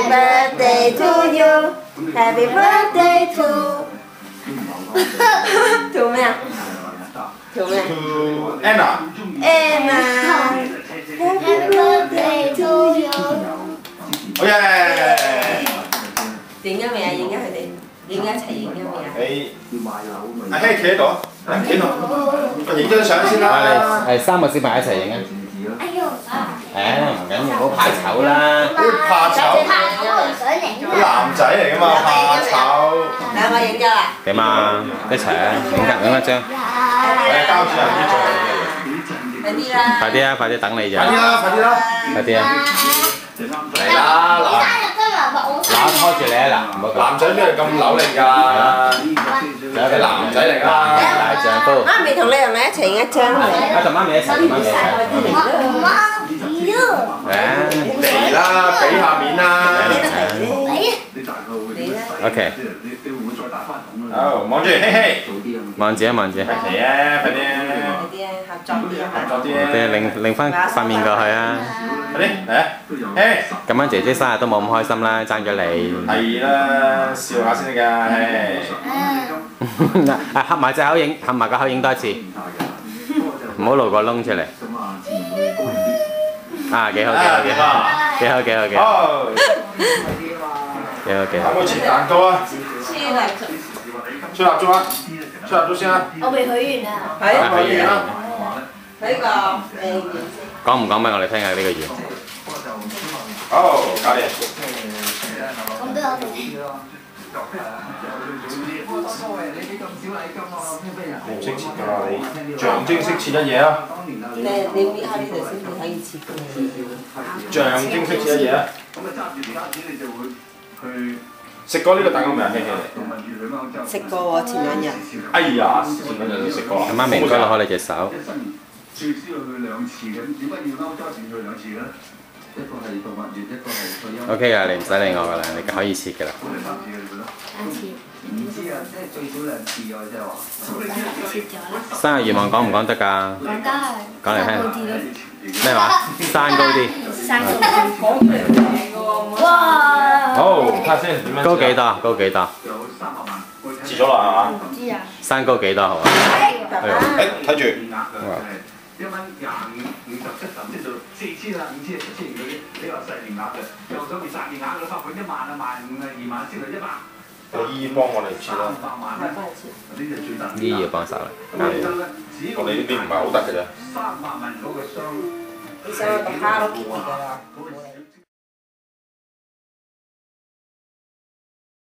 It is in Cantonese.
Happy birthday to you. Happy birthday to 做咩啊？做咩 To Anna。 ？Anna。Happy birthday to you。好耶！影咗未啊？影咗佢哋，影咗一齊影咗未啊？阿希企喺度，企喺度，影張相先啦。係三個小朋友一齊影啊！哎呦！唔緊要，唔好怕醜啦。怕醜，男仔嚟㗎嘛，怕醜。兩個影咗啦。點啊？一齊啊！影一張。交主人啲做嚟嘅。快啲啦！快啲啊！快啲等你咋？快啲啦！快啲啦！快啲啊！嚟啦！嗱，拖住你啊！嗱，唔好男仔邊係咁扭力㗎？係男仔嚟㗎。大丈夫。媽咪同你係咪一齊影一張嚟？啊，同媽咪一齊，同媽咪一齊。嚟啦，俾下面啦。OK。好，望住希希。望住啊，望住。嚟啊，快啲！快啲啊，合作啲啊！合作啲你擰翻塊面過去啊！快啲嚟啊！希。咁樣姐姐生日都冇咁開心啦，爭咗你。係啦，笑下先得㗎，啊，合埋隻口影，合埋個口影多一次，唔好露個窿出嚟。啊，幾好幾好幾好，幾好幾好幾好，好。幾好幾好。有冇切蛋糕啊？吹蠟燭啊！吹蠟燭先啊！我未許願啊！許完啦。許個講唔講俾我哋聽下呢個願？好，搞掂。咁都有道你唔識切㗎你象徵式切一嘢啊！你搣開呢度先至可以切嘅。象徵式切一嘢啊！食過呢個蛋糕未啊？希希？食過喎，前兩日。哎呀，前兩日就食過啦。阿媽咪唔該攞開你隻手。最少要去兩次嘅，點解要歐洲線去兩次嘅咧？一個係動物園，一個係退休。OK 㗎，你唔使理我㗎啦，你可以切㗎啦。三次。唔知啊，即係最少兩次㗎，即係話。切咗啦。生日願望講唔講得㗎？講得。講嚟聽。高啲咯。咩話？生高啲。生高啲。哇！好，睇下先點樣。高幾多？高幾多？切咗啦係嘛？唔知啊。生高幾多好啊？誒，睇住。1蚊25、57甚至到4000啦、5000、7000嗰啲，你話細年額嘅，又想變大年額嘅花款1萬啊、15000啊、20000先係100。個姨幫我哋切啦。300萬咧，呢啲係最大。姨要幫手啦。我哋呢邊唔係好得嘅啫。300萬嗰個箱。你想個 Hello Kitty 㗎啦？